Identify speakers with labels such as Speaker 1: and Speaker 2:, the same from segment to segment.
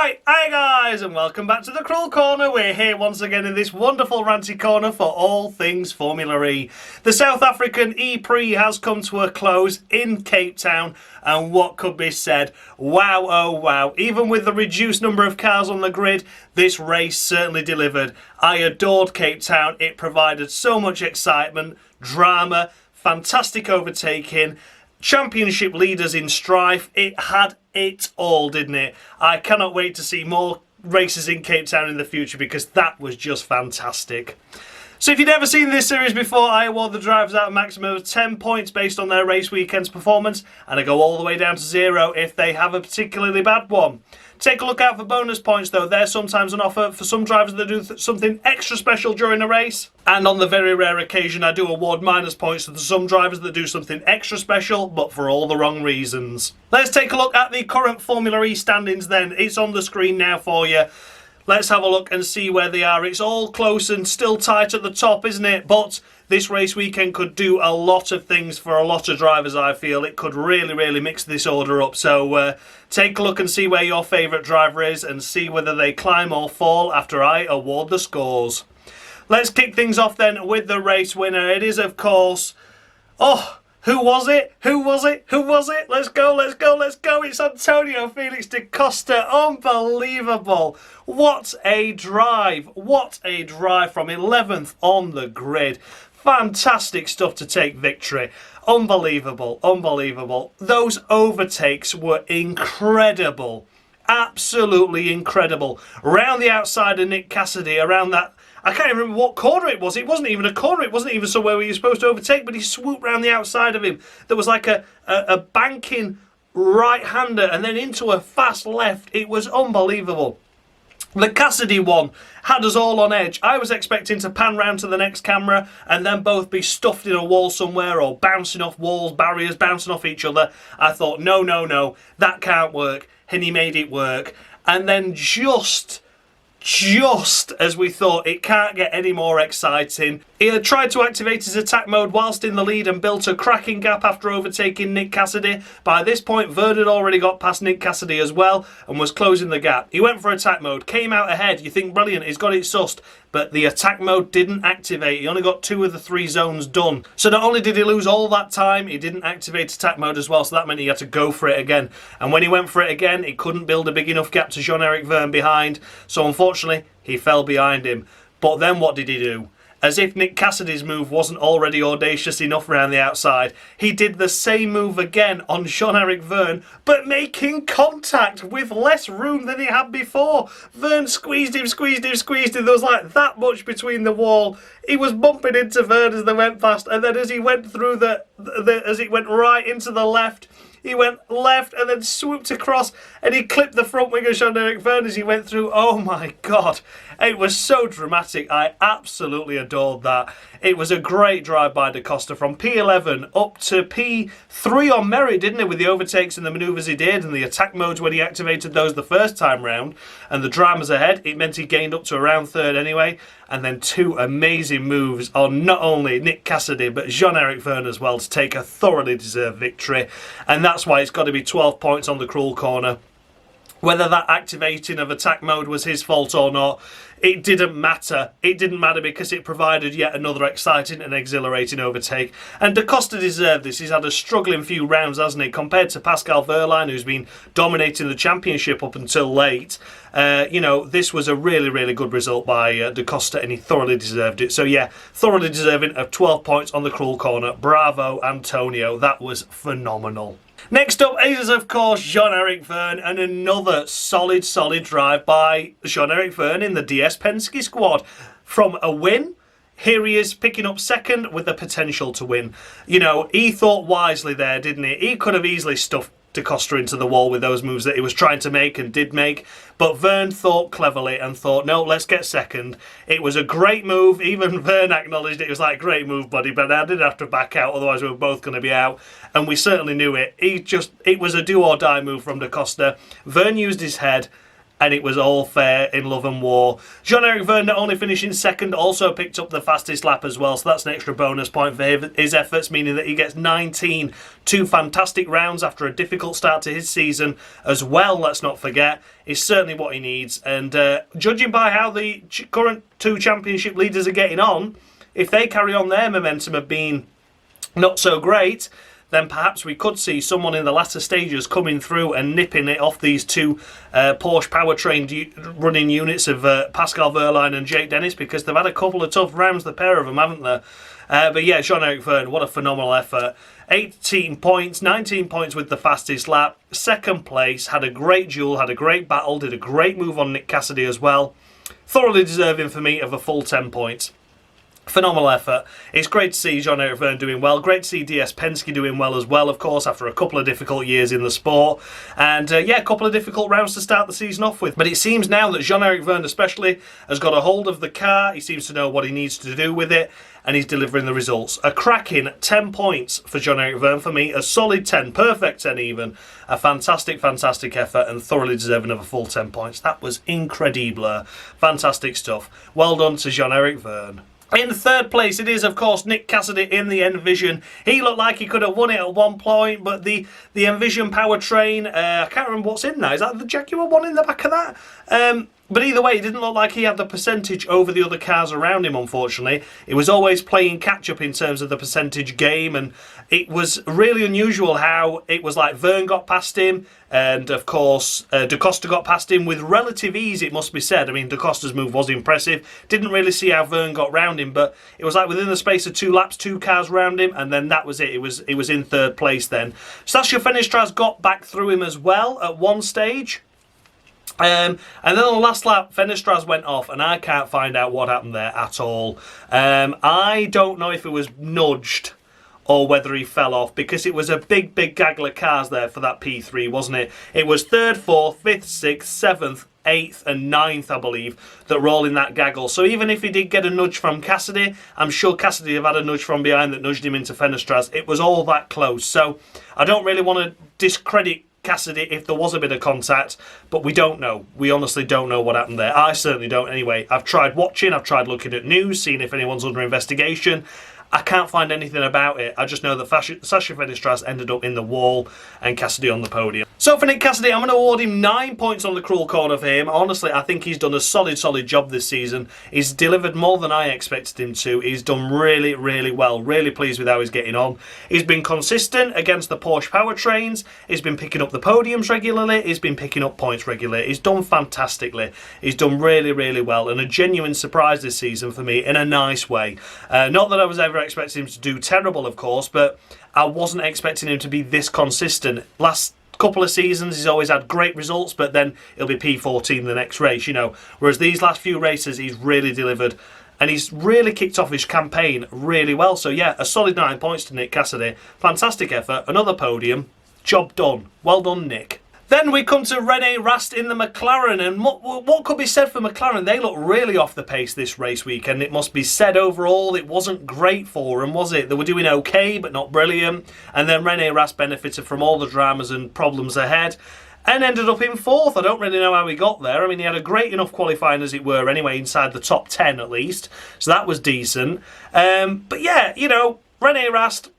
Speaker 1: Right, hi guys, and welcome back to the Cruel Corner. We're here once again in this wonderful ranty corner for all things Formula E. The South African E-Prix has come to a close in Cape Town, and what could be said? Wow, oh wow. Even with the reduced number of cars on the grid, this race certainly delivered. I adored Cape Town. It provided so much excitement, drama, fantastic overtaking, championship leaders in strife. It had it all, didn't it? I cannot wait to see more races in Cape Town in the future because that was just fantastic. So if you've never seen this series before, I award the drivers out a maximum of 10 points based on their race weekend's performance, and I go all the way down to 0 if they have a particularly bad one. Take a look out for bonus points though. They're sometimes on offer for some drivers that do something extra special during a race. And on the very rare occasion I do award minus points to some drivers that do something extra special, but for all the wrong reasons. Let's take a look at the current Formula E standings then. It's on the screen now for you. Let's have a look and see where they are. It's all close and still tight at the top, isn't it? But this race weekend could do a lot of things for a lot of drivers, I feel. It could really mix this order up. So take a look and see where your favourite driver is and see whether they climb or fall after I award the scores. Let's kick things off then with the race winner. It is, of course... Oh! Who was it? Who was it? Who was it? Let's go, let's go, let's go. It's Antonio Felix da Costa. Unbelievable. What a drive. What a drive from 11th on the grid. Fantastic stuff to take victory. Unbelievable, unbelievable. Those overtakes were incredible. Absolutely incredible. Around the outside of Nick Cassidy, around that... I can't even remember what corner it was. It wasn't even a corner. It wasn't even somewhere where you're supposed to overtake, but he swooped round the outside of him. There was like a banking right-hander and then into a fast left. It was unbelievable. The Cassidy one had us all on edge. I was expecting to pan round to the next camera and then both be stuffed in a wall somewhere or bouncing off walls, barriers, bouncing off each other. I thought, no, that can't work. And he made it work. And then just as we thought, it can't get any more exciting. He had tried to activate his attack mode whilst in the lead and built a cracking gap after overtaking Nick Cassidy. By this point, Vergne had already got past Nick Cassidy as well and was closing the gap. He went for attack mode, came out ahead. You think, brilliant, he's got it sussed. But the attack mode didn't activate. He only got 2 of the 3 zones done. So not only did he lose all that time, he didn't activate attack mode as well, so that meant he had to go for it again. And when he went for it again, he couldn't build a big enough gap to Jean-Eric Vergne behind. So unfortunately, he fell behind him. But then what did he do? As if Nick Cassidy's move wasn't already audacious enough around the outside, he did the same move again on Jean-Eric Vergne, but making contact with less room than he had before. Vergne squeezed him. There was like that much between the wall. He was bumping into Vergne as they went past, and then as he went through as he went right into the left, he went left and then swooped across and he clipped the front wing of Jean-Eric Vergne as he went through. Oh my God. It was so dramatic. I absolutely adored that. It was a great drive by da Costa from P11 up to P3 on merit, didn't it? With the overtakes and the manoeuvres he did and the attack modes when he activated those the first time round and the dramas ahead. It meant he gained up to around 3rd anyway. And then 2 amazing moves on not only Nick Cassidy but Jean-Eric Vergne as well to take a thoroughly deserved victory. And that's why it's got to be 12 points on the Cruel Corner. Whether that activating of attack mode was his fault or not, it didn't matter. It didn't matter because it provided yet another exciting and exhilarating overtake. And da Costa deserved this. He's had a struggling few rounds, hasn't he? Compared to Pascal Wehrlein, who's been dominating the championship up until late. You know, this was a really good result by da Costa and he thoroughly deserved it. So yeah, thoroughly deserving of 12 points on the Cruel Corner. Bravo, Antonio. That was phenomenal. Next up is, of course, Jean-Eric Vergne and another solid drive by Jean-Eric Vergne in the DS Penske squad. From a win, here he is picking up 2nd with the potential to win. You know, he thought wisely there, didn't he? He could have easily stuffed da Costa into the wall with those moves that he was trying to make and did make, but Vergne thought cleverly and thought, no, let's get 2nd. It was a great move. Even Vergne acknowledged it was like, great move, buddy, but I did have to back out, otherwise we were both going to be out, and we certainly knew it. It was a do or die move from da Costa. Vergne used his head and it was all fair in love and war. Jean-Eric Vergne not only finishing second, also picked up the fastest lap as well, so that's an extra bonus point for his efforts, meaning that he gets 19. 2 fantastic rounds after a difficult start to his season as well, let's not forget, is certainly what he needs. And judging by how the current 2 championship leaders are getting on, if they carry on their momentum of being not so great, then perhaps we could see someone in the latter stages coming through and nipping it off these 2 Porsche powertrain running units of Pascal Wehrlein and Jake Dennis, because they've had a couple of tough rounds, the pair of them, haven't they? But yeah, Jean-Eric Vergne, what a phenomenal effort. 18 points, 19 points with the fastest lap. Second place, had a great duel, had a great battle, did a great move on Nick Cassidy as well. Thoroughly deserving for me of a full 10 points. Phenomenal effort. It's great to see Jean-Eric Vergne doing well. Great to see DS Penske doing well as well, of course, after a couple of difficult years in the sport. And yeah, a couple of difficult rounds to start the season off with. But it seems now that Jean-Eric Vergne especially has got a hold of the car. He seems to know what he needs to do with it, and he's delivering the results. A cracking 10 points for Jean-Eric Vergne for me. A solid 10, perfect 10 even. A fantastic, fantastic effort, and thoroughly deserving of a full 10 points. That was incredible. Fantastic stuff. Well done to Jean-Eric Vergne. In third place, it is, of course, Nick Cassidy in the Envision. He looked like he could have won it at one point, but the Envision powertrain, I can't remember what's in there. Is that the Jaguar one in the back of that? But either way, it didn't look like he had the percentage over the other cars around him, unfortunately. It was always playing catch-up in terms of the percentage game, and it was really unusual how it was like Vergne got past him, and of course Costa got past him with relative ease, it must be said. I mean, Costa's move was impressive. Didn't really see how Vergne got round him, but it was like within the space of 2 laps, 2 cars round him, and then that was it. It was in third place then. Sacha Fenestraz got back through him as well at one stage. And then on the last lap, Fenestraz went off, and I can't find out what happened there at all. I don't know if it was nudged or whether he fell off, because it was a big gaggle of cars there for that P3, wasn't it? It was 3rd, 4th, 5th, 6th, 7th, 8th and 9th, I believe, that were all in that gaggle. So even if he did get a nudge from Cassidy, I'm sure Cassidy have had a nudge from behind that nudged him into Fenestraz. It was all that close. So I don't really want to discredit Cassidy if there was a bit of contact, but we don't know. We honestly don't know what happened there. I certainly don't anyway. I've tried watching, I've tried looking at news, seeing if anyone's under investigation. I can't find anything about it. I just know that Sacha Fenestraz ended up in the wall and Cassidy on the podium. So for Nick Cassidy, I'm going to award him 9 points on the cruel corner for him. Honestly, I think he's done a solid job this season. He's delivered more than I expected him to. He's done really well. Really pleased with how he's getting on. He's been consistent against the Porsche powertrains. He's been picking up the podiums regularly. He's been picking up points regularly. He's done fantastically. He's done really well, and a genuine surprise this season for me in a nice way. Not that I was ever expecting him to do terrible, of course, but I wasn't expecting him to be this consistent. Last couple of seasons he's always had great results, but then it'll be P14 the next race, you know, whereas these last few races he's really delivered, and he's really kicked off his campaign really well. So yeah, a solid 9 points to Nick Cassidy. Fantastic effort, another podium, job done. Well done, Nick. Then we come to Rene Rast in the McLaren, and what could be said for McLaren? They look really off the pace this race weekend. It must be said overall, it wasn't great for them, was it? They were doing okay, but not brilliant. And then Rene Rast benefited from all the dramas and problems ahead, and ended up in 4th. I don't really know how he got there. I mean, he had a great enough qualifying as it were anyway, inside the top 10 at least. So that was decent. But yeah, you know, Rene Rast,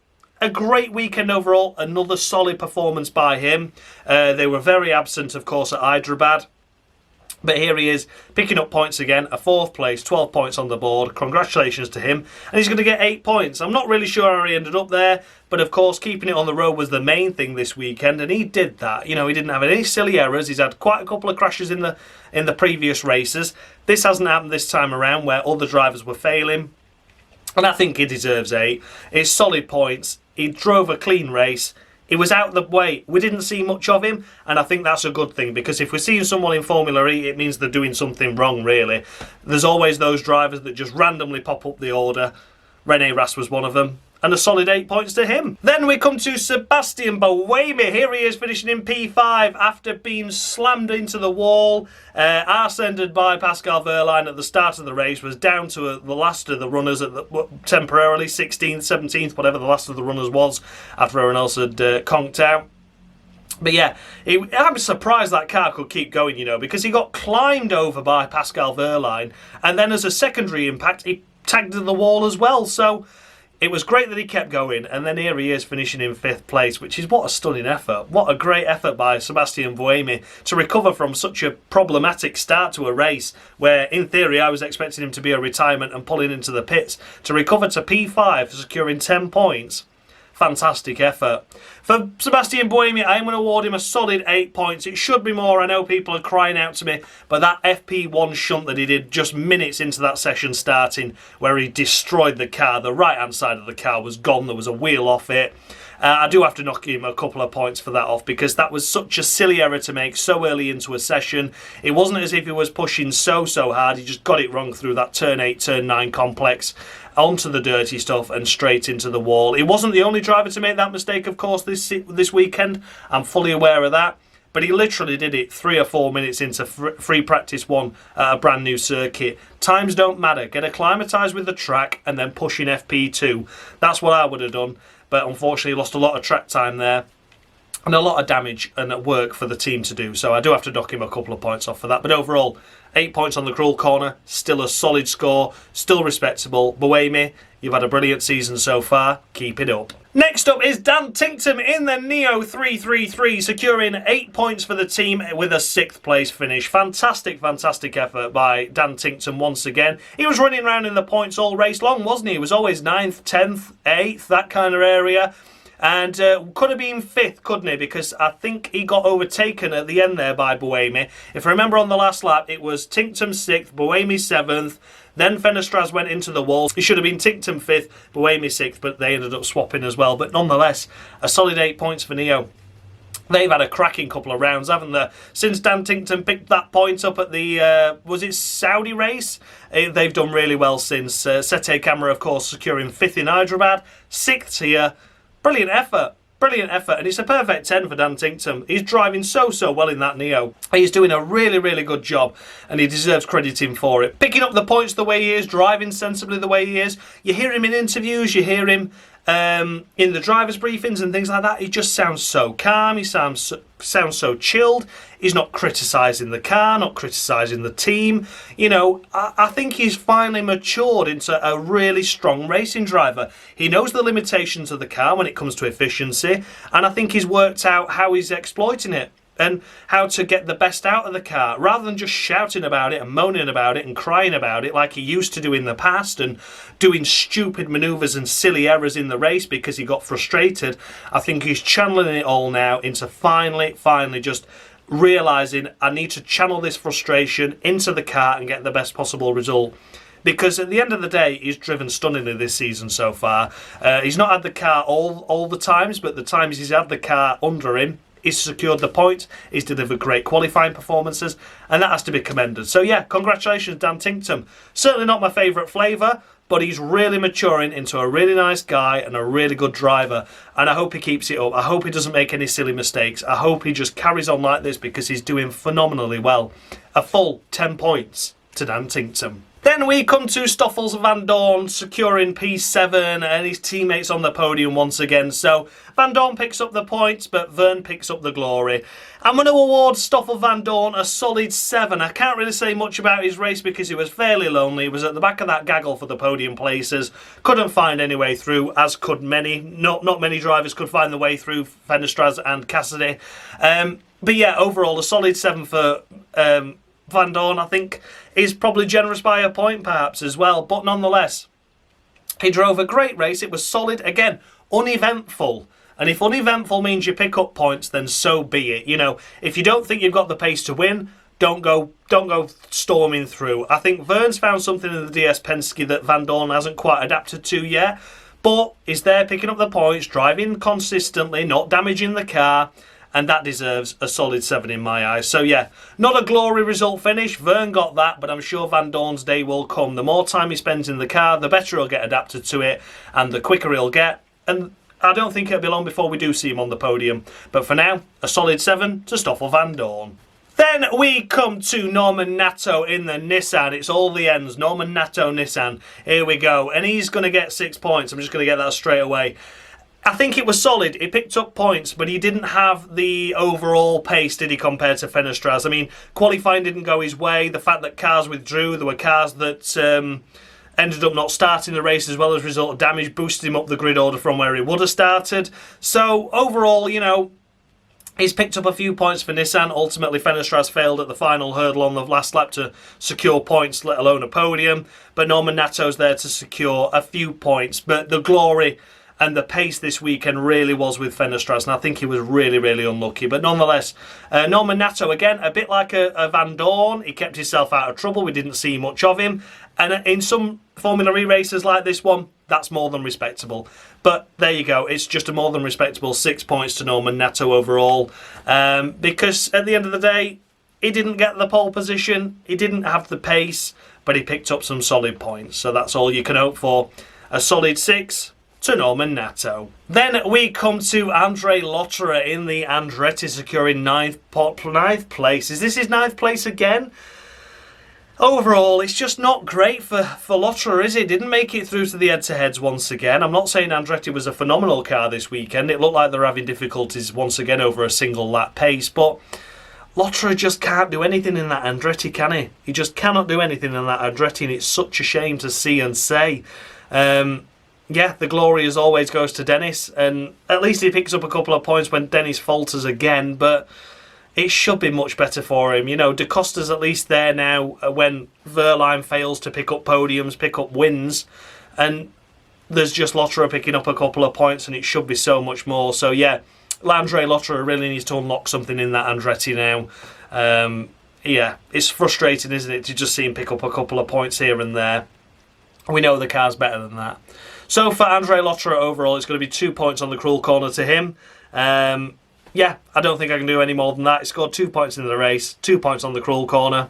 Speaker 1: a great weekend overall, another solid performance by him. They were very absent, of course, at Hyderabad. But here he is, picking up points again, a 4th place, 12 points on the board. Congratulations to him. And he's going to get 8 points. I'm not really sure how he ended up there, but of course, keeping it on the road was the main thing this weekend, and he did that. You know, he didn't have any silly errors. He's had quite a couple of crashes in the previous races. This hasn't happened this time around, where other drivers were failing. And I think he deserves 8. It's solid points. He drove a clean race. He was out of the way. We didn't see much of him, and I think that's a good thing, because if we're seeing someone in Formula E, it means they're doing something wrong, really. There's always those drivers that just randomly pop up the order. Rene Rast was one of them, and a solid 8 points to him. Then we come to Sebastian Buemi. Here he is, finishing in P5 after being slammed into the wall. Arse-ended by Pascal Wehrlein at the start of the race, was down to the last of the runners at temporarily 16th, 17th, whatever the last of the runners was, after everyone else had conked out. But yeah, I'm surprised that car could keep going, you know, because he got climbed over by Pascal Wehrlein, and then as a secondary impact, he tagged to the wall as well. So it was great that he kept going, and then here he is finishing in 5th place, which is what a stunning effort. What a great effort by Sebastian Buemi to recover from such a problematic start to a race where, in theory, I was expecting him to be a retirement and pulling into the pits. To recover to P5, securing 10 points. Fantastic effort. For Sebastian Buemi, I am going to award him a solid 8 points. It should be more. I know people are crying out to me, but that FP1 shunt that he did just minutes into that session starting, where he destroyed the car, the right-hand side of the car was gone. There was a wheel off it. I do have to knock him a couple of points for that off, because that was such a silly error to make so early into a session. It wasn't as if he was pushing so hard. He just got it wrong through that turn 8, turn 9 complex, onto the dirty stuff and straight into the wall. He wasn't the only driver to make that mistake, of course, this weekend. I'm fully aware of that. But he literally did it 3 or 4 minutes into free practice 1 at a brand new circuit. Times don't matter. Get acclimatised with the track and then push in FP2. That's what I would have done. But unfortunately, lost a lot of track time there. And a lot of damage and work for the team to do. So I do have to dock him a couple of points off for that. But overall, 8 points on the cruel corner. Still a solid score. Still respectable. Buemi, you've had a brilliant season so far. Keep it up. Next up is Dan Ticktum in the Neo 333, securing 8 points for the team with a 6th place finish. Fantastic effort by Dan Ticktum once again. He was running around in the points all race long, wasn't he? He was always 9th, 10th, 8th, that kind of area. And could have been 5th, couldn't he? Because I think he got overtaken at the end there by Buemi. If I remember on the last lap, it was Ticktum 6th, Buemi 7th. Then Fenestraz went into the wall. It should have been Ticktum 5th, Buemi 6th, but they ended up swapping as well. But nonetheless, a solid 8 points for Neo. They've had a cracking couple of rounds, haven't they? Since Dan Ticktum picked that point up at the, was it Saudi race? They've done really well since. Sette Camara, of course, securing 5th in Hyderabad, 6th here. Brilliant effort. Brilliant effort, and it's a perfect 10 for Dan Ticktum. He's driving so well in that Neo. He's doing a really good job, and he deserves crediting for it. Picking up the points the way he is, driving sensibly the way he is. You hear him in interviews, you hear him in the drivers' briefings and things like that. He just sounds so calm, he sounds so chilled. He's not criticising the car, not criticising the team. You know, I think he's finally matured into a really strong racing driver. He knows the limitations of the car when it comes to efficiency, and I think he's worked out how he's exploiting it and how to get the best out of the car, rather than just shouting about it and moaning about it and crying about it like he used to do in the past and doing stupid manoeuvres and silly errors in the race because he got frustrated. I think he's channeling it all now into finally just realising, I need to channel this frustration into the car and get the best possible result. Because at the end of the day, he's driven stunningly this season so far. He's not had the car all the times, but the times he's had the car under him, he's secured the point, he's delivered great qualifying performances, and that has to be commended. So yeah, congratulations Dan Ticktum. Certainly not my favourite flavour, but he's really maturing into a really nice guy and a really good driver, and I hope he keeps it up. I hope he doesn't make any silly mistakes. I hope he just carries on like this, because he's doing phenomenally well. A full 10 points to Dan Ticktum. Then we come to Stoffel Vandoorne securing P7 and his teammates on the podium once again. So Vandoorne picks up the points, but Vergne picks up the glory. I'm going to award Stoffel Vandoorne a solid 7. I can't really say much about his race because he was fairly lonely. He was at the back of that gaggle for the podium places. Couldn't find any way through, as could many. Not many drivers could find the way through, Fenestraz and Cassidy. But yeah, overall a solid 7 for Vandoorne. I think is probably generous by a point perhaps as well, but nonetheless he drove a great race. It was solid, again, uneventful, and if uneventful means you pick up points, then so be it. You know, if you don't think you've got the pace to win, don't go storming through. I think Vergne's found something in the DS Penske that Vandoorne hasn't quite adapted to yet, but he's there picking up the points, driving consistently, not damaging the car, and that deserves a solid 7 in my eyes. So yeah, not a glory result finish. Vergne got that, but I'm sure Vandoorne's day will come. The more time he spends in the car, the better he'll get adapted to it, and the quicker he'll get. And I don't think it'll be long before we do see him on the podium. But for now, a solid 7 to Stoffel Vandoorne. Then we come to Norman Nato in the Nissan. It's all the ends. Norman Nato Nissan. Here we go. And he's going to get 6 points. I'm just going to get that straight away. I think it was solid. He picked up points, but he didn't have the overall pace, did he, compared to Fenestraz? I mean, qualifying didn't go his way. The fact that cars withdrew, there were cars that ended up not starting the race as well as a result of damage, boosted him up the grid order from where he would have started. So overall, you know, he's picked up a few points for Nissan. Ultimately, Fenestraz failed at the final hurdle on the last lap to secure points, let alone a podium. But Norman Nato's there to secure a few points. But the glory and the pace this weekend really was with Fenestraz, and I think he was really, really unlucky. But nonetheless, Norman Nato, again, a bit like a Vandoorne, he kept himself out of trouble. We didn't see much of him. And in some Formula E races like this one, that's more than respectable. But there you go, it's just a more than respectable 6 points to Norman Nato overall. Because at the end of the day, he didn't get the pole position, he didn't have the pace, but he picked up some solid points. So that's all you can hope for. A solid 6 to Norman Nato. Then we come to Andre Lotterer in the Andretti, securing ninth place. Is this his 9th place again? Overall, it's just not great for Lotterer, is it? Didn't make it through to the head-to-heads once again. I'm not saying Andretti was a phenomenal car this weekend. It looked like they're having difficulties once again over a single lap pace, but Lotterer just can't do anything in that Andretti, can he? He just cannot do anything in that Andretti, and it's such a shame to see and say. Yeah, the glory as always goes to Dennis, and at least he picks up a couple of points when Dennis falters again, but it should be much better for him. You know, Da Costa's at least there now when Wehrlein fails to pick up podiums, pick up wins, and there's just Lotterer picking up a couple of points, and it should be so much more. So yeah, Andre Lotterer really needs to unlock something in that Andretti now. Yeah, it's frustrating, isn't it, to just see him pick up a couple of points here and there. We know the car's better than that. So for Andre Lotterer overall, it's going to be 2 points on the cruel corner to him. Yeah, I don't think I can do any more than that. He scored 2 points in the race, 2 points on the cruel corner.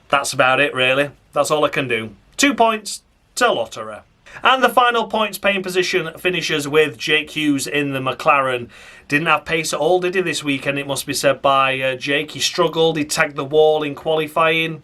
Speaker 1: That's about it, really. That's all I can do. 2 points to Lotterer. And the final points paying position finishes with Jake Hughes in the McLaren. Didn't have pace at all, did he, this weekend? It must be said by Jake. He struggled. He tagged the wall in qualifying.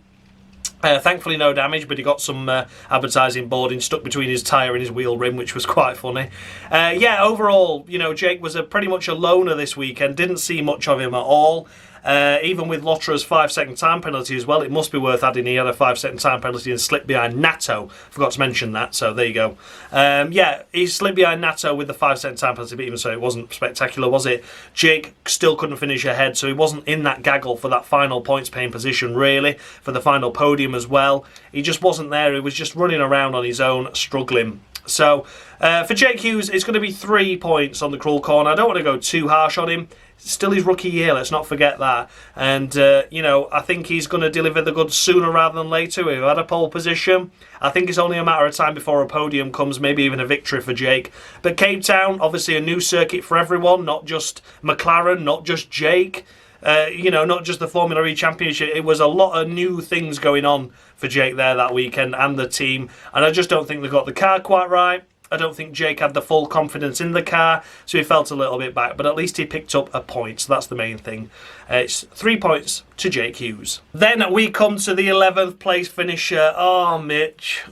Speaker 1: Thankfully no damage, but he got some advertising boarding stuck between his tyre and his wheel rim, which was quite funny. Yeah, overall, you know, Jake was pretty much a loner this weekend. Didn't see much of him at all. Even with Lotterer's 5-second time penalty as well, it must be worth adding he had a 5-second time penalty and slipped behind Nato. Forgot to mention that, so there you go. Yeah, he slipped behind Nato with the 5-second time penalty, but even so, it wasn't spectacular, was it? Jake still couldn't finish ahead, so he wasn't in that gaggle for that final points-paying position, really, for the final podium as well. He just wasn't there. He was just running around on his own, struggling. So, for Jake Hughes, it's going to be 3 points on the cruel corner. I don't want to go too harsh on him. It's still his rookie year, let's not forget that. And, you know, I think he's going to deliver the goods sooner rather than later. We've had a pole position. I think it's only a matter of time before a podium comes, maybe even a victory for Jake. But Cape Town, obviously a new circuit for everyone, not just McLaren, not just Jake. You know, not just the Formula E Championship. It was a lot of new things going on for Jake there that weekend and the team. And I just don't think they got the car quite right. I don't think Jake had the full confidence in the car, so he felt a little bit back. But at least he picked up a point, so that's the main thing. It's 3 points to Jake Hughes. Then we come to the 11th place finisher. Oh, Mitch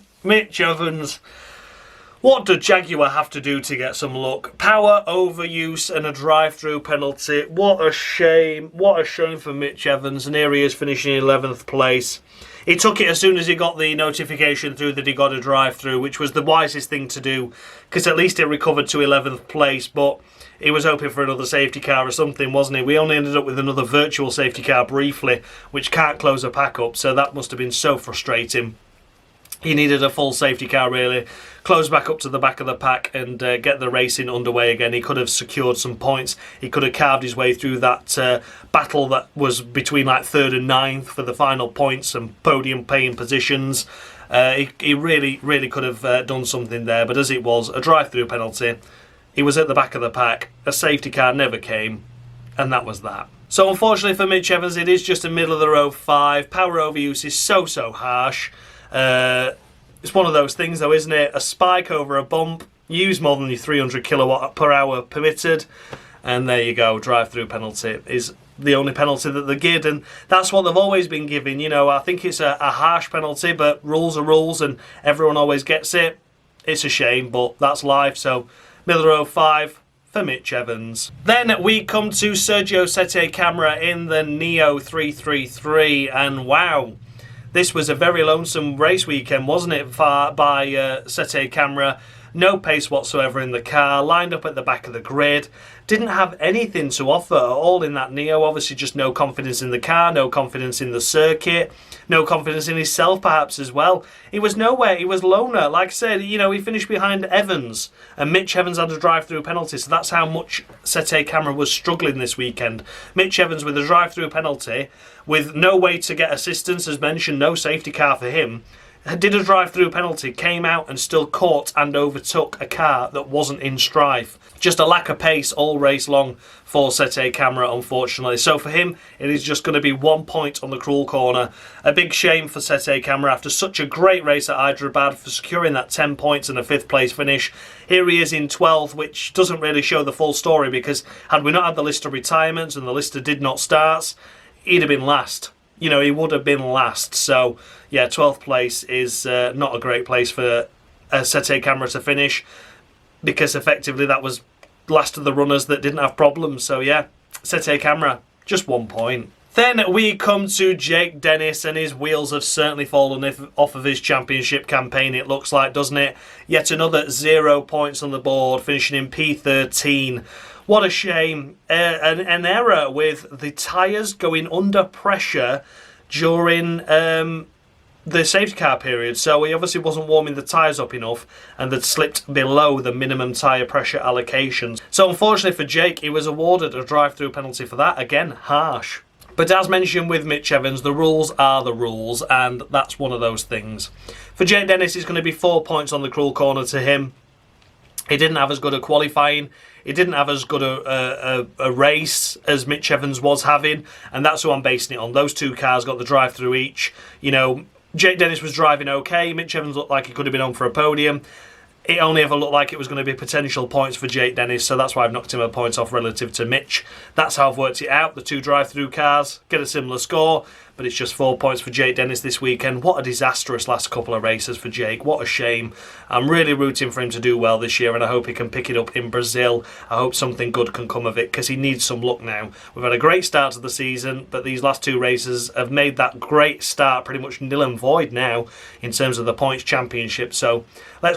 Speaker 1: Evans. What did Jaguar have to do to get some luck? Power overuse and a drive-through penalty. What a shame. What a shame for Mitch Evans. And here he is finishing in 11th place. He took it as soon as he got the notification through that he got a drive-through, which was the wisest thing to do, because at least he recovered to 11th place, but he was hoping for another safety car or something, wasn't he? We only ended up with another virtual safety car briefly, which can't close a pack up, so that must have been so frustrating. He needed a full safety car, really. Close back up to the back of the pack and get the racing underway again. He could have secured some points. He could have carved his way through that battle that was between like 3rd and 9th for the final points and podium paying positions. He really, really could have done something there. But as it was, a drive-through penalty. He was at the back of the pack. A safety car never came. And that was that. So unfortunately for Mitch Evans, it is just a middle-of-the-road 5. Power overuse is so harsh. It's one of those things though, isn't it? A spike over a bump, use more than your 300 kilowatt per hour permitted, and there you go, drive-through penalty is the only penalty that they give, and that's what they've always been giving. You know, I think it's a harsh penalty, but rules are rules and everyone always gets it. It's a shame, but that's life, so Miller 05 for Mitch Evans. Then we come to Sergio Sette Camara in the Neo 333, and wow, this was a very lonesome race weekend, wasn't it, by Sette Camara. No pace whatsoever in the car, lined up at the back of the grid, didn't have anything to offer at all in that Neo. Obviously just no confidence in the car, no confidence in the circuit, no confidence in himself perhaps as well. He was nowhere, he was loner. Like I said, you know, he finished behind Evans, and Mitch Evans had a drive-through penalty, so that's how much Sette Camara was struggling this weekend. Mitch Evans with a drive-through penalty, with no way to get assistance, as mentioned, no safety car for him, did a drive-through penalty, came out and still caught and overtook a car that wasn't in strife. Just a lack of pace all race long for Sette Camara, unfortunately. So for him, it is just going to be 1 point on the cruel corner. A big shame for Sette Camara after such a great race at Hyderabad for securing that 10 points and a 5th place finish. Here he is in 12th, which doesn't really show the full story, because had we not had the list of retirements and the list of did not starts, he'd have been last. You know, he would have been last. So, yeah, 12th place is not a great place for Sette Camara to finish, because effectively that was last of the runners that didn't have problems. So, yeah, Sette Camara, just 1 point. Then we come to Jake Dennis, and his wheels have certainly fallen off of his championship campaign, it looks like, doesn't it? Yet another 0 points on the board, finishing in P13. What a shame. An error with the tyres going under pressure during the safety car period. So he obviously wasn't warming the tyres up enough and had slipped below the minimum tyre pressure allocations. So unfortunately for Jake, he was awarded a drive-through penalty for that. Again, harsh. But as mentioned with Mitch Evans, the rules are the rules, and that's one of those things. For Jake Dennis, it's going to be 4 points on the cruel corner to him. He didn't have as good a qualifying. He didn't have as good a race as Mitch Evans was having, and that's who I'm basing it on. Those two cars got the drive-through each. You know, Jake Dennis was driving okay. Mitch Evans looked like he could have been on for a podium. It only ever looked like it was going to be potential points for Jake Dennis, so that's why I've knocked him a point off relative to Mitch. That's how I've worked it out. The two drive-through cars get a similar score, but it's just 4 points for Jake Dennis this weekend. What a disastrous last couple of races for Jake. What a shame. I'm really rooting for him to do well this year, and I hope he can pick it up in Brazil. I hope something good can come of it, because he needs some luck now. We've had a great start to the season, but these last two races have made that great start pretty much nil and void now in terms of the points championship. So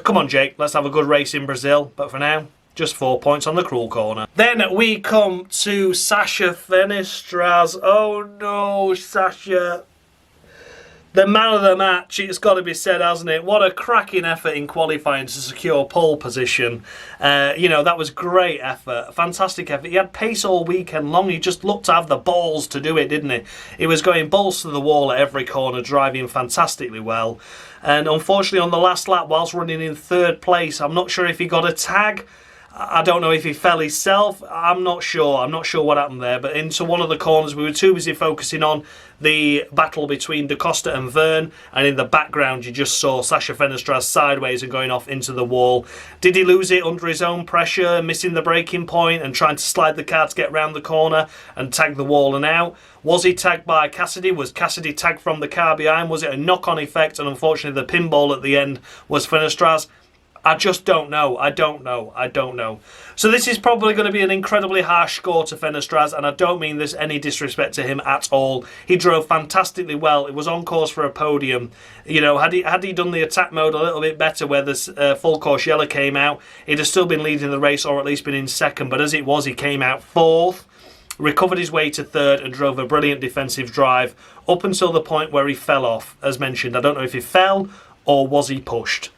Speaker 1: come on, Jake, let's have a good race in Brazil. But for now, just 4 points on the cruel corner. Then we come to Sacha Fenestraz. Oh no, Sacha. The man of the match, it's got to be said, hasn't it? What a cracking effort in qualifying to secure pole position. You know, that was great effort, fantastic effort. He had pace all weekend long. He just looked to have the balls to do it, didn't he? He was going balls to the wall at every corner, driving fantastically well. And unfortunately, on the last lap, whilst running in 3rd place, I'm not sure if he got a tag. I don't know if he fell himself. I'm not sure. I'm not sure what happened there. But into one of the corners, we were too busy focusing on the battle between Costa and Vergne. And in the background, you just saw Sacha Fenestraz sideways and going off into the wall. Did he lose it under his own pressure, missing the braking point and trying to slide the car to get round the corner and tag the wall and out? Was he tagged by Cassidy? Was Cassidy tagged from the car behind? Was it a knock-on effect? And unfortunately, the pinball at the end was Fenestraz. I just don't know. I don't know. So this is probably going to be an incredibly harsh score to Fenestraz, and I don't mean there's any disrespect to him at all. He drove fantastically well. It was on course for a podium. You know, had he done the attack mode a little bit better where this full course yellow came out, he'd have still been leading the race, or at least been in 2nd. But as it was, he came out 4th, recovered his way to 3rd and drove a brilliant defensive drive up until the point where he fell off. As mentioned, I don't know if he fell or was he pushed.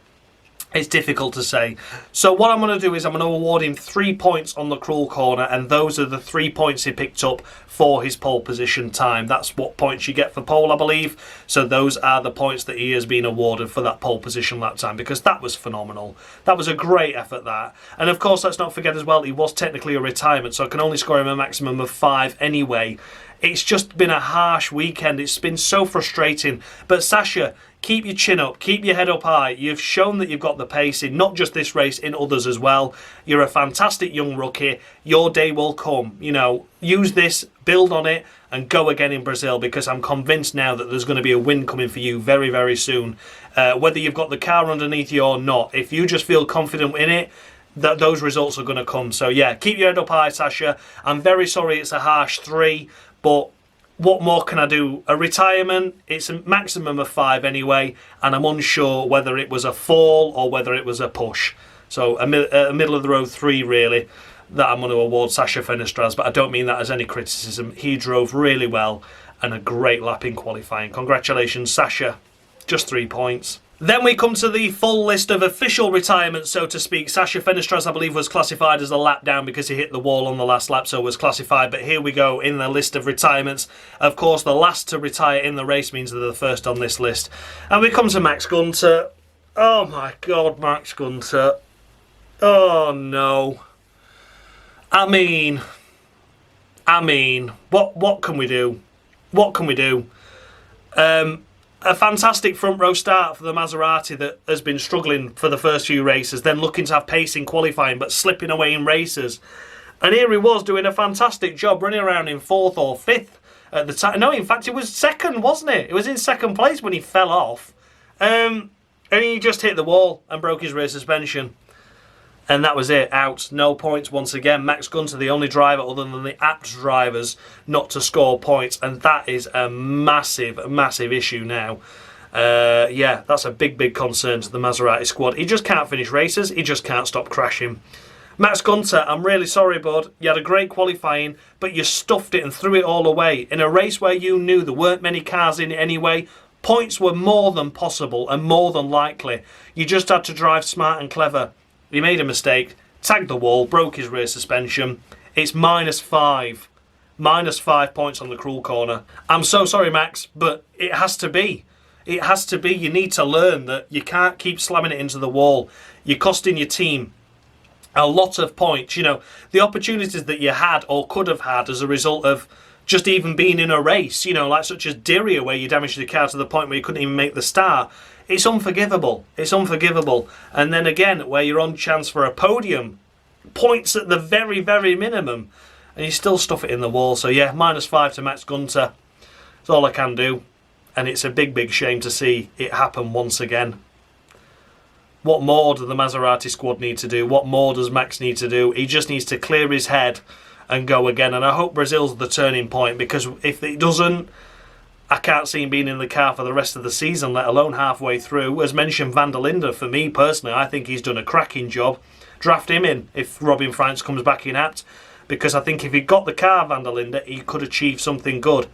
Speaker 1: It's difficult to say. So what I'm going to do is I'm going to award him 3 points on the cruel corner, and those are the 3 points he picked up for his pole position time. That's what points you get for pole, I believe. So those are the points that he has been awarded for that pole position lap time, because that was phenomenal. That was a great effort, that. And of course, let's not forget as well, he was technically a retirement, so I can only score him a maximum of 5 anyway. It's just been a harsh weekend. It's been so frustrating. But Sacha, keep your chin up, keep your head up high. You've shown that you've got the pace in not just this race, in others as well. You're a fantastic young rookie. Your day will come. You know, use this, build on it, and go again in Brazil, because I'm convinced now that there's going to be a win coming for you very, very soon. Whether you've got the car underneath you or not, if you just feel confident in it, those results are going to come. So yeah, keep your head up high, Sacha. I'm very sorry it's a harsh 3, but what more can I do? A retirement, it's a maximum of 5 anyway, and I'm unsure whether it was a fall or whether it was a push. So a middle of the road 3 really, that I'm going to award Sacha Fenestraz, but I don't mean that as any criticism. He drove really well and a great lap in qualifying. Congratulations, Sacha. Just 3 points. Then we come to the full list of official retirements, so to speak. Sacha Fenestraz, I believe, was classified as a lap down because he hit the wall on the last lap, so was classified. But here we go in the list of retirements. Of course, the last to retire in the race means they're the first on this list. And we come to Max Gunther. Oh my God, Max Gunther. Oh no. I mean, what can we do? What can we do? A fantastic front row start for the Maserati that has been struggling for the first few races, then looking to have pace in qualifying but slipping away in races. And here he was doing a fantastic job, running around in 4th or 5th at the time. No, in fact, it was 2nd, wasn't it? It was in 2nd place when he fell off. And he just hit the wall and broke his rear suspension. And that was it, out. No points once again. Max Gunther, the only driver other than the apt drivers not to score points. And that is a massive, massive issue now. Yeah, that's a big, big concern to the Maserati squad. He just can't finish races. He just can't stop crashing. Max Gunther, I'm really sorry, bud. You had a great qualifying, but you stuffed it and threw it all away. In a race where you knew there weren't many cars in it anyway, points were more than possible and more than likely. You just had to drive smart and clever. He made a mistake, tagged the wall, broke his rear suspension. It's -5. -5 points on the cruel corner. I'm so sorry, Max, but it has to be. It has to be. You need to learn that you can't keep slamming it into the wall. You're costing your team a lot of points. You know, the opportunities that you had or could have had as a result of just even being in a race, you know, like such as Dirrier, where you damaged the car to the point where you couldn't even make the start. It's unforgivable. It's unforgivable. And then again, where you're on chance for a podium, points at the very, very minimum, and you still stuff it in the wall. So yeah, -5 to Max Gunther. That's all I can do. And it's a big, big shame to see it happen once again. What more do the Maserati squad need to do? What more does Max need to do? He just needs to clear his head and go again. And I hope Brazil's the turning point, because if it doesn't, I can't see him being in the car for the rest of the season, let alone halfway through. As mentioned, Van der Linde, for me personally, I think he's done a cracking job. Draft him in if Robin Franz comes back in apt, because I think if he got the car, Van der Linde, he could achieve something good.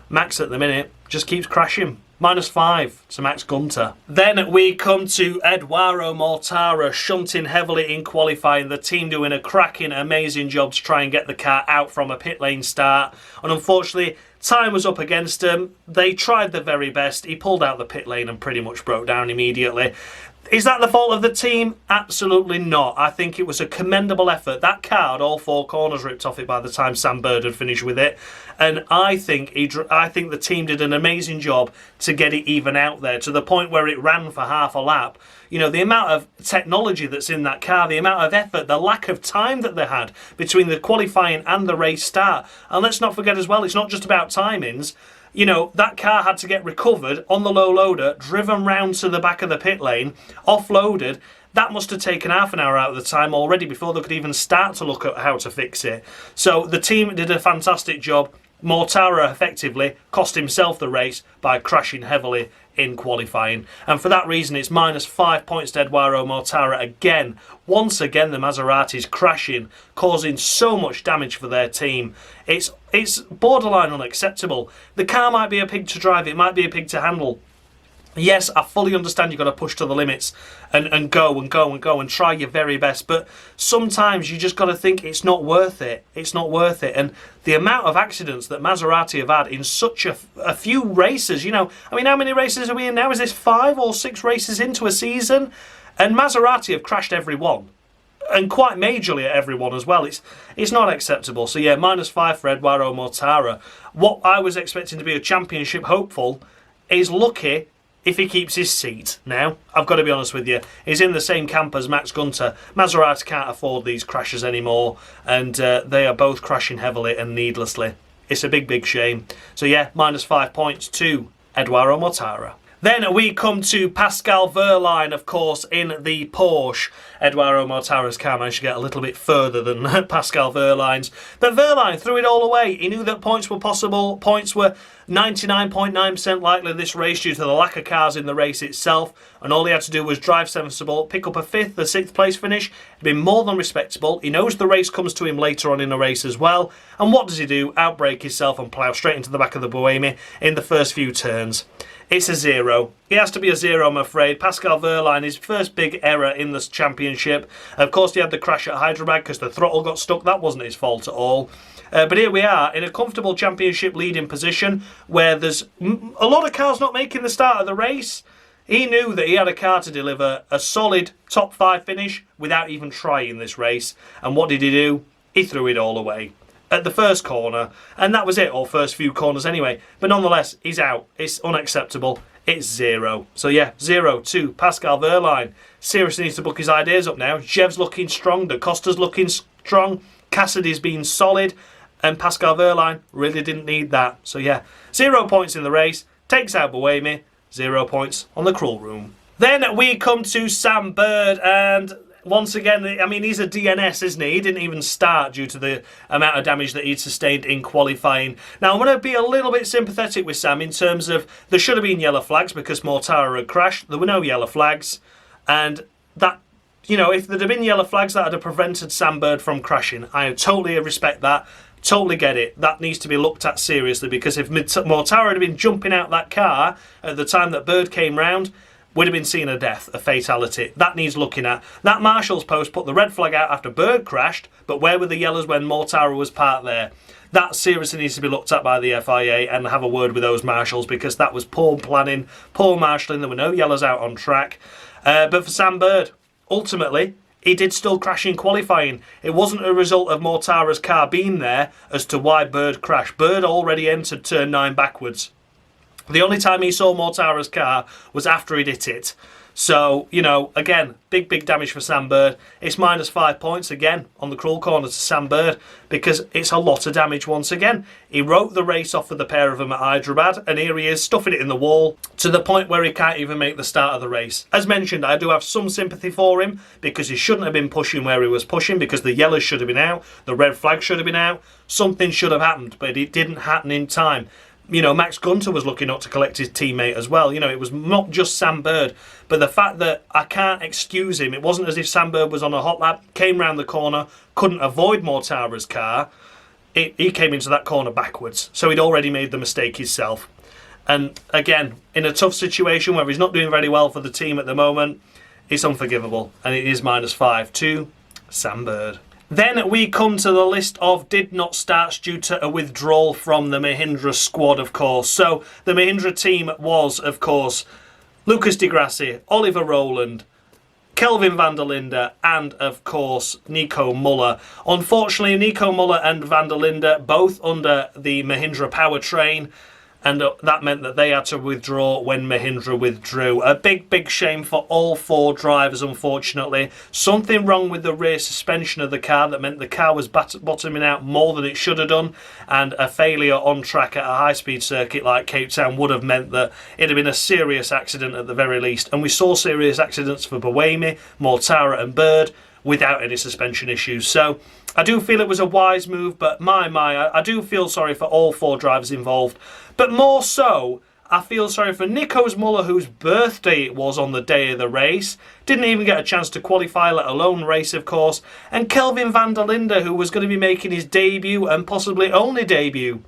Speaker 1: Max at the minute just keeps crashing. -5 to Max Gunther. Then we come to Edoardo Mortara, shunting heavily in qualifying. The team doing a cracking, amazing job to try and get the car out from a pit lane start. And unfortunately, time was up against him. They tried their very best. He pulled out the pit lane and pretty much broke down immediately. Is that the fault of the team? Absolutely not. I think it was a commendable effort. That car had all 4 corners ripped off it by the time Sam Bird had finished with it. And I think the team did an amazing job to get it even out there, to the point where it ran for half a lap. You know, the amount of technology that's in that car, the amount of effort, the lack of time that they had between the qualifying and the race start. And let's not forget as well, it's not just about timings. You know, that car had to get recovered on the low loader, driven round to the back of the pit lane, offloaded. That must have taken half an hour out of the time already before they could even start to look at how to fix it. So the team did a fantastic job. Mortara effectively cost himself the race by crashing heavily in qualifying, and for that reason it's -5 points to Edoardo Mortara again. Once again the Maseratis crashing, causing so much damage for their team. It's borderline unacceptable. The car might be a pig to drive, it might be a pig to handle. Yes, I fully understand you've got to push to the limits and go and try your very best, but sometimes you just got to think it's not worth it. It's not worth it. And the amount of accidents that Maserati have had in such a few races, you know, I mean, how many races are we in now? Is this 5 or 6 races into a season? And Maserati have crashed every one. And quite majorly at everyone as well. It's not acceptable. So yeah, -5 for Edoardo Mortara. What I was expecting to be a championship hopeful is lucky if he keeps his seat. Now, I've got to be honest with you, he's in the same camp as Max Gunther. Maserati can't afford these crashes anymore, and they are both crashing heavily and needlessly. It's a big, big shame. So yeah, -5 points to Edoardo Mortara. Then we come to Pascal Wehrlein, of course, in the Porsche. Edoardo Mortara's car managed to get a little bit further than Pascal Wehrlein's. But Wehrlein threw it all away. He knew that points were possible. Points were 99.9% likely in this race due to the lack of cars in the race itself. And all he had to do was drive sensible, pick up a 5th, a 6th place finish. It'd been more than respectable. He knows the race comes to him later on in the race as well. And what does he do? Outbrake himself and plough straight into the back of the Buemi in the first few turns. It's a 0. He has to be a 0, I'm afraid. Pascal Wehrlein, his first big error in this championship. Of course, he had the crash at Hyderabad because the throttle got stuck. That wasn't his fault at all. But here we are in a comfortable championship leading position where there's a lot of cars not making the start of the race. He knew that he had a car to deliver a solid top 5 finish without even trying this race. And what did he do? He threw it all away at the first corner, and that was it, or first few corners anyway. But nonetheless, he's out. It's unacceptable. It's 0. So yeah, 0 to Pascal Wehrlein. Seriously needs to book his ideas up now. Jev's looking strong. The Costa's looking strong. Cassidy's been solid. And Pascal Wehrlein really didn't need that. So yeah, 0 points in the race. Takes out Buemi. 0 points on the crawl room. Then we come to Sam Bird, and once again, I mean, he's a DNS, isn't he? He didn't even start due to the amount of damage that he'd sustained in qualifying. Now, I'm going to be a little bit sympathetic with Sam in terms of there should have been yellow flags because Mortara had crashed. There were no yellow flags. And that, you know, if there'd have been yellow flags, that would have prevented Sam Bird from crashing. I totally respect that. Totally get it. That needs to be looked at seriously because if Mortara had been jumping out that car at the time that Bird came round, would have been seeing a death, a fatality. That needs looking at. That marshal's post put the red flag out after Bird crashed, but where were the yellows when Mortara was parked there? That seriously needs to be looked at by the FIA and have a word with those marshals because that was poor planning, poor marshalling. There were no yellows out on track. But for Sam Bird, ultimately, he did still crash in qualifying. It wasn't a result of Mortara's car being there as to why Bird crashed. Bird already entered turn 9 backwards. The only time he saw Mortara's car was after he'd hit it. So, you know, again, big damage for Sam Bird. It's -5 points again on the cruel corner to Sam Bird because it's a lot of damage once again. He wrote the race off for the pair of them at Hyderabad, and here he is stuffing it in the wall to the point where he can't even make the start of the race. As mentioned, I do have some sympathy for him because he shouldn't have been pushing where he was pushing because the yellows should have been out, the red flag should have been out, something should have happened, but it didn't happen in time. You know, Max Gunther was looking up to collect his teammate as well. You know, it was not just Sam Bird. But the fact that I can't excuse him, it wasn't as if Sam Bird was on a hot lap, came round the corner, couldn't avoid Mortara's car. He came into that corner backwards. So he'd already made the mistake himself. And again, in a tough situation where he's not doing very well for the team at the moment, it's unforgivable. And it is -5 to Sam Bird. Then we come to the list of did not starts due to a withdrawal from the Mahindra squad, of course. So the Mahindra team was, of course, Lucas Di Grassi, Oliver Rowland, Kelvin van der Linde, and, of course, Nico Muller. Unfortunately, Nico Muller and van der Linde both under the Mahindra powertrain, and that meant that they had to withdraw when Mahindra withdrew. A big shame for all 4 drivers, unfortunately. Something wrong with the rear suspension of the car that meant the car was bottoming out more than it should have done, and a failure on track at a high-speed circuit like Cape Town would have meant that it'd have been a serious accident at the very least. And we saw serious accidents for Buemi, Mortara and Bird without any suspension issues. So I do feel it was a wise move, but I do feel sorry for all 4 drivers involved. But more so, I feel sorry for Nico Muller, whose birthday it was on the day of the race. Didn't even get a chance to qualify, let alone race, of course. And Kelvin van der Linde, who was going to be making his debut, and possibly only debut,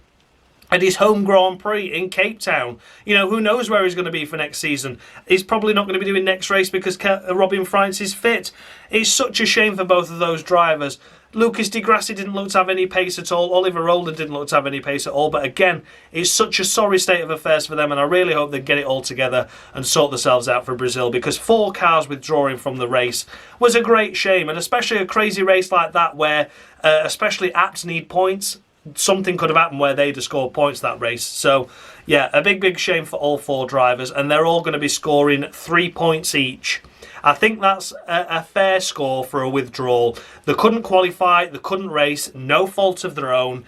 Speaker 1: at his home Grand Prix in Cape Town. You know, who knows where he's going to be for next season. He's probably not going to be doing next race because Robin Freins is fit. It's such a shame for both of those drivers. Lucas Di Grassi didn't look to have any pace at all. Oliver Rowland didn't look to have any pace at all. But again, it's such a sorry state of affairs for them, and I really hope they get it all together and sort themselves out for Brazil, because 4 cars withdrawing from the race was a great shame, and especially a crazy race like that where especially apps need points. Something could have happened where they'd have scored points that race. So, yeah, a big shame for all 4 drivers, and they're all going to be scoring 3 points each. I think that's a fair score for a withdrawal. They couldn't qualify, they couldn't race, no fault of their own.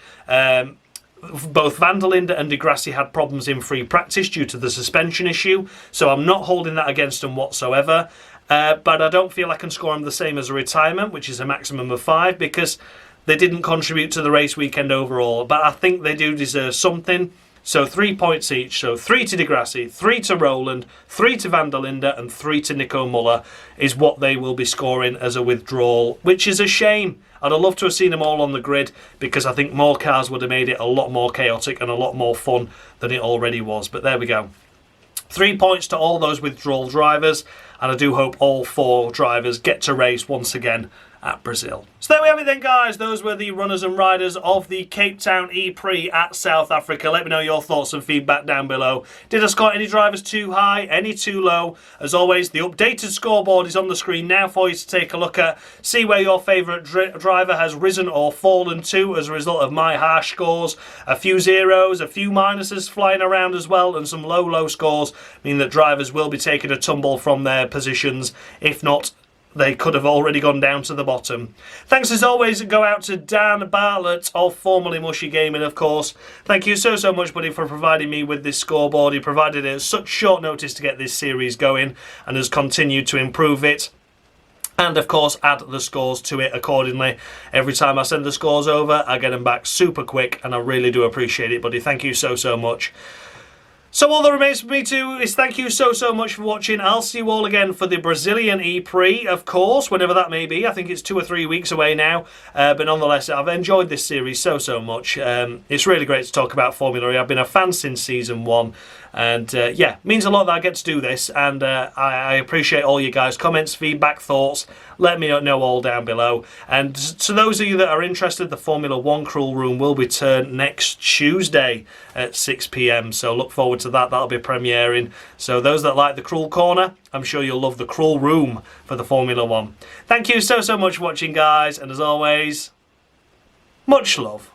Speaker 1: Both Van der Linde and De Grassi had problems in free practice due to the suspension issue, so I'm not holding that against them whatsoever. But I don't feel I can score them the same as a retirement, which is a maximum of 5, because they didn't contribute to the race weekend overall. But I think they do deserve something. So 3 points each. So 3 to De Grassi, 3 to Roland, 3 to Van der Linde, and 3 to Nico Muller is what they will be scoring as a withdrawal, which is a shame. I'd have loved to have seen them all on the grid, because I think more cars would have made it a lot more chaotic and a lot more fun than it already was. But there we go. 3 points to all those withdrawal drivers, and I do hope all 4 drivers get to race once again at Brazil. So there we have it then, guys. Those were the runners and riders of the Cape Town E-Prix at South Africa. Let me know your thoughts and feedback down below. Did I score any drivers too high, any too low? As always, the updated scoreboard is on the screen now for you to take a look at. See where your favourite driver has risen or fallen to as a result of my harsh scores. A few zeros, a few minuses flying around as well, and some low scores mean that drivers will be taking a tumble from their positions. If not, they could have already gone down to the bottom. Thanks as always go out to Dan Bartlett of formerly Mushy Gaming, of course. Thank you so much, buddy, for providing me with this scoreboard. He provided it at such short notice to get this series going and has continued to improve it. And of course add the scores to it accordingly. Every time I send the scores over, I get them back super quick, and I really do appreciate it, buddy. Thank you so much. So all that remains for me to do is thank you so much for watching. I'll see you all again for the Brazilian E-Prix, of course, whenever that may be. I think it's 2 or 3 weeks away now. But nonetheless, I've enjoyed this series so much. It's really great to talk about Formula E. I've been a fan since season 1. And yeah, means a lot that I get to do this. And I appreciate all you guys' comments, feedback, thoughts. Let me know all down below. And to those of you that are interested, the Formula 1 Cruel Room will return next Tuesday at 6 PM. So look forward to that. That'll be premiering. So those that like the Cruel Corner, I'm sure you'll love the Cruel Room for the Formula 1. Thank you so much for watching, guys. And as always, much love.